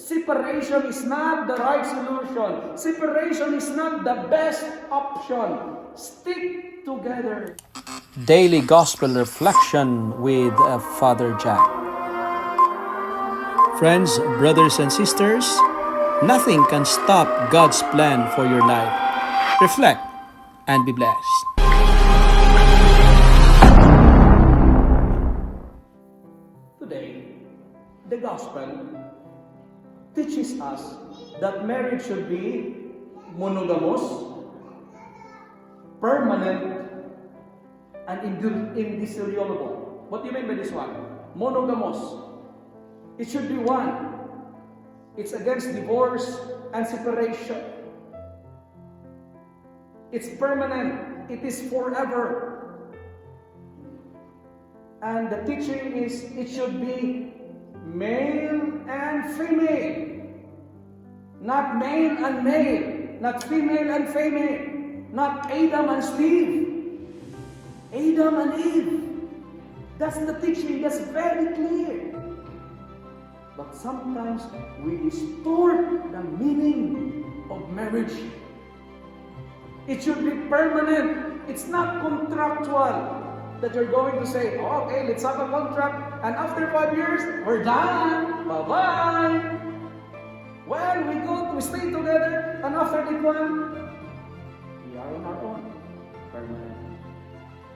Separation is not the right solution. Separation is not the best option. Stick together. Daily Gospel Reflection with Father Jack. Friends, brothers and sisters, nothing can stop God's plan for your life. Reflect and be blessed. Today, the Gospel teaches us that marriage should be monogamous, permanent, and indissoluble. What do you mean by this one? Monogamous. It should be one. It's against divorce and separation. It's permanent. It is forever. And the teaching is it should be male and female. Not male and male. Not female and female. Not Adam and Steve. Adam and Eve. That's the teaching. That's very clear. But sometimes we distort the meaning of marriage. It should be permanent. It's not contractual. That you're going to say, oh, okay, let's have a contract, and after 5 years, we're done. Bye-bye. Well, we stay together, and after that one, we are on our own. Permanent.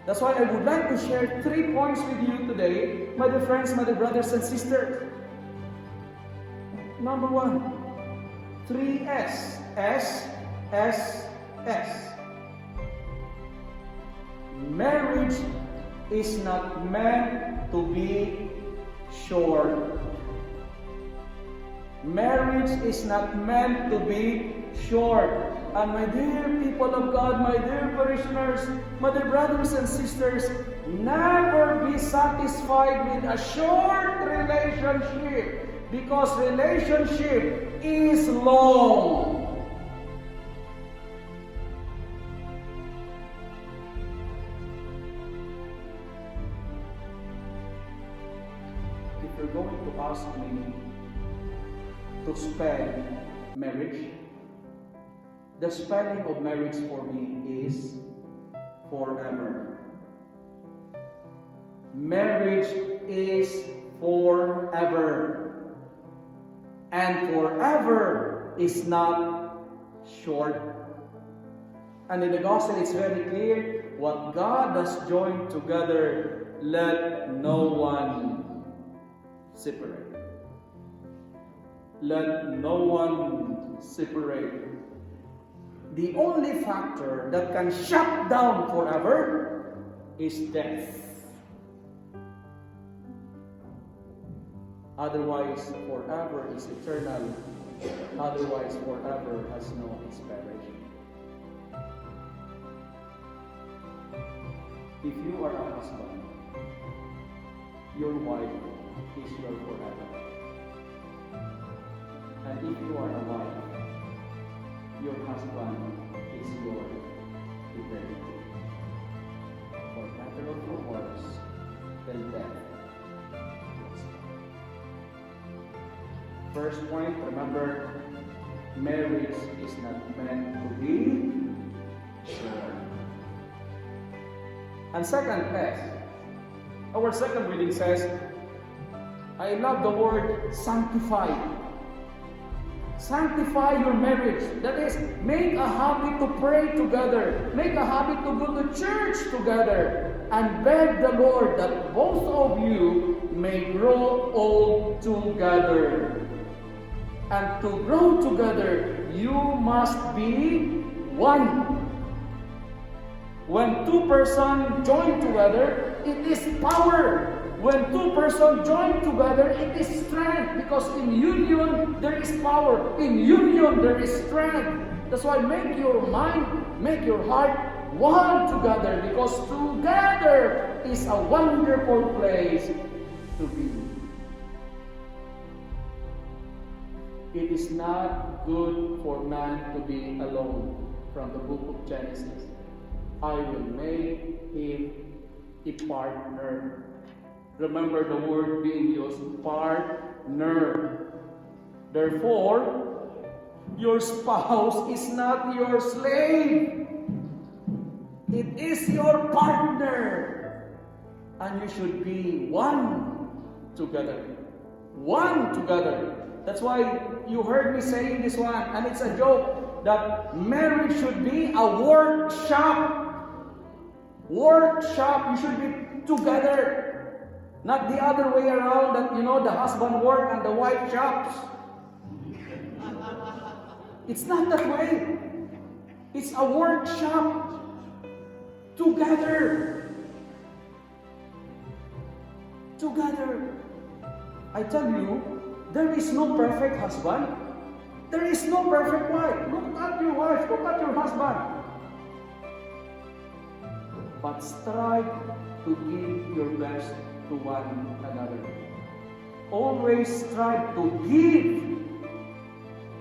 That's why I would like to share 3 points with you today, my dear friends, my dear brothers and sisters. Number 1, 3S. S. Marriage is not meant to be short. Marriage is not meant to be short. And my dear people of God, my dear parishioners, my dear brothers and sisters, never be satisfied with a short relationship, because relationship is long. If you're going to ask me to spell marriage, the spelling of marriage for me is forever. Marriage is forever. And forever is not short. And in the gospel it's very clear, what God has joined together, let no one separate. Let no one separate. The only factor that can shut down forever is death. Otherwise, forever is eternal. Otherwise, forever has no expiration. If you are a husband, your wife is your forever. And if you are a wife, your husband is your eternity. For better or for worse, than death. First point, remember, marriage is not meant to be short. And second, our second reading says, I love the word sanctify. Sanctify your marriage. That is, make a habit to pray together. Make a habit to go to church together. And beg the Lord that both of you may grow old together. And to grow together, you must be one. When two persons join together, it is power. When two persons join together, it is strength. Because in union, there is power. In union, there is strength. That's why make your mind, make your heart one together. Because together is a wonderful place to be. It is not good for man to be alone. From the book of Genesis, I will make him a partner. Remember the word being used, partner. Therefore, your spouse is not your slave. It is your partner. And you should be one together. One together. That's why you heard me saying this one, and it's a joke, that marriage should be a workshop. Workshop. You should be together. Not the other way around, that the husband works and the wife shops. It's not that way. It's a workshop. Together. Together. I tell you, there is no perfect husband. There is no perfect wife. Look at your wife. Look at your husband. But strive to give your best to one another. Always strive to give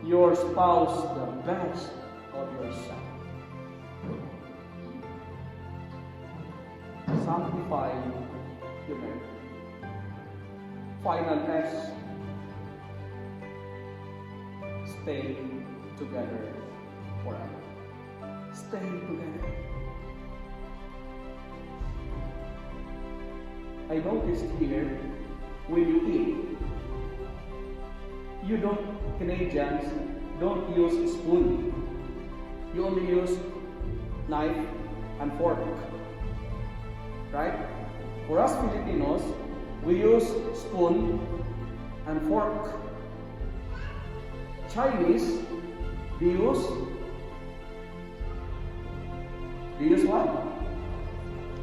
your spouse the best of yourself. Sanctify your marriage. Final S. Stay together forever. Stay together. I noticed here, when you eat, Canadians don't use spoon. You only use knife and fork. Right? For us Filipinos, we use spoon and fork. Chinese, they use what?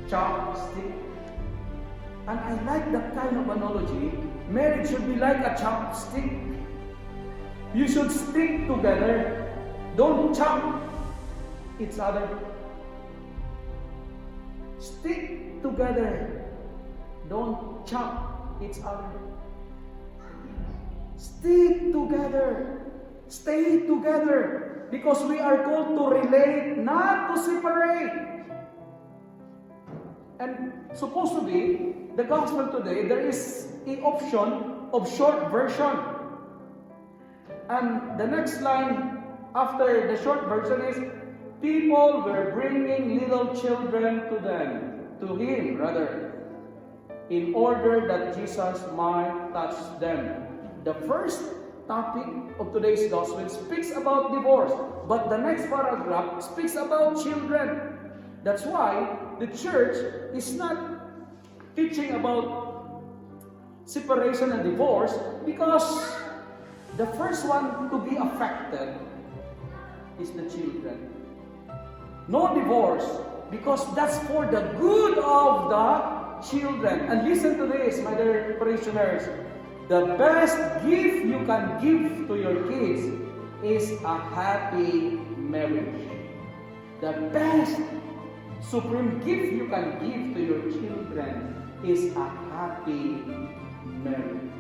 Chopstick. And I like that kind of analogy. Marriage should be like a chopstick. You should stick together. Don't chop each other. Stick together. Don't chop each other. Stick together. Stay together. Because we are called to relate, not to separate. And supposed to be, the gospel today, there is an option of short version. And the next line after the short version is, people were bringing little children to him, in order that Jesus might touch them. The first topic of today's gospel speaks about divorce, but the next paragraph speaks about children. That's why the church is not teaching about separation and divorce, because the first one to be affected is the children. No divorce, because that's for the good of the children. And listen to this, my dear parishioners. The best gift you can give to your kids is a happy marriage. The best supreme gift you can give to your children is a happy marriage.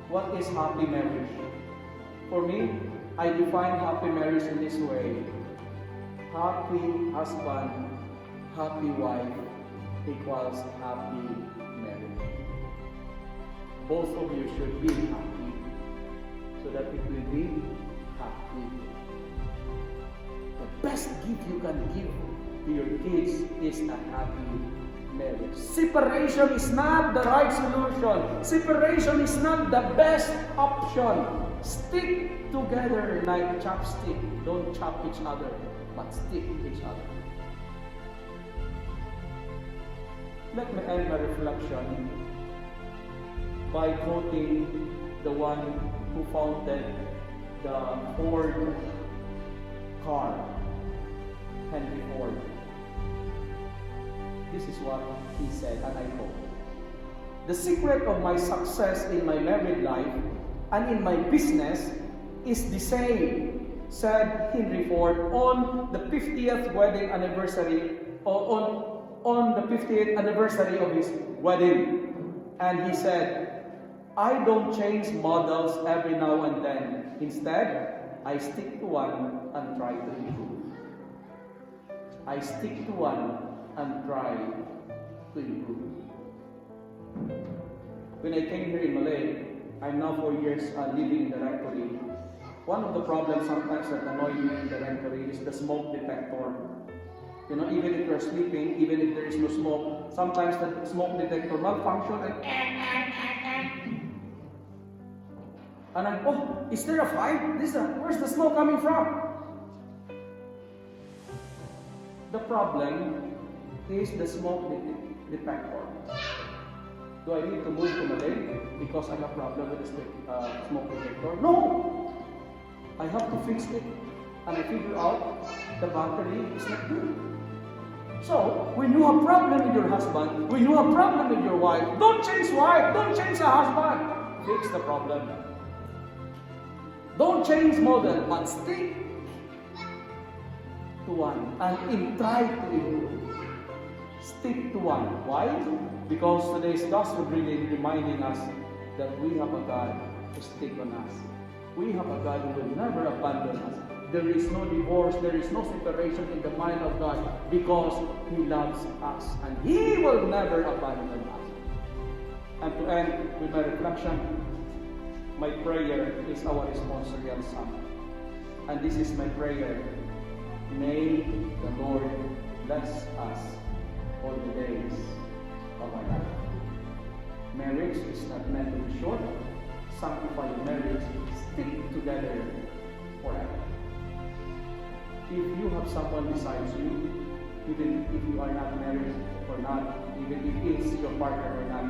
What is happy marriage? For me, I define happy marriage in this way. Happy husband, happy wife equals happy marriage. Both of you should be happy so that it will be happy. The best gift you can give to your kids is a happy marriage. Separation is not the right solution. Separation is not the best option. Stick together like chopstick. Don't chop each other, but stick each other. Let me end my reflection by quoting the one who founded the Ford car, Henry Ford. This is what he said, and I quote: "The secret of my success in my married life and in my business is the same," said Henry Ford on the 50th wedding anniversary, or on the 50th anniversary of his wedding. And he said, "I don't change models every now and then. Instead, I stick to one and try to improve." I stick to one and try to improve. when I came here in Malay, I'm now 4 years living in the rectory. One of the problems sometimes that annoy me in the rectory is the smoke detector. You know, even if you're sleeping, even if there is no smoke, sometimes the smoke detector malfunction and I'm, oh, is there a fight? Where's the smoke coming from? The problem is the smoke detector. Do I need to move to Malay because I have a problem with the smoke detector? No! I have to fix it. And I figure out the battery is not good. So, when you have problem with your husband, when you have problem with your wife, don't change wife, don't change the husband. Fix the problem. Don't change model, but stick to one and try to improve. Stick to one. Why? Because today's gospel reading reminding us that we have a God who stick on us. We have a God who will never abandon us. There is no divorce, there is no separation in the mind of God because He loves us and He will never abandon us. And to end with my reflection, my prayer is our responsorial psalm. And this is my prayer. May the Lord bless us all the days of our life. Marriage is not meant to be short. Sanctify your marriage. Stick together forever. If you have someone besides you, even if you are not married or not, even if he is your partner or not,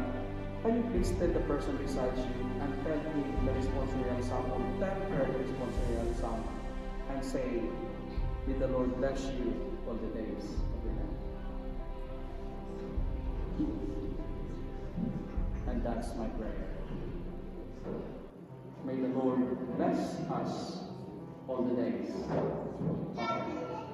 can you please tell the person beside you and tell him the responsorial psalm or tell her the responsorial psalm and say, may the Lord bless you all the days of your life. And that's my prayer. May the Lord bless us all the days of our life.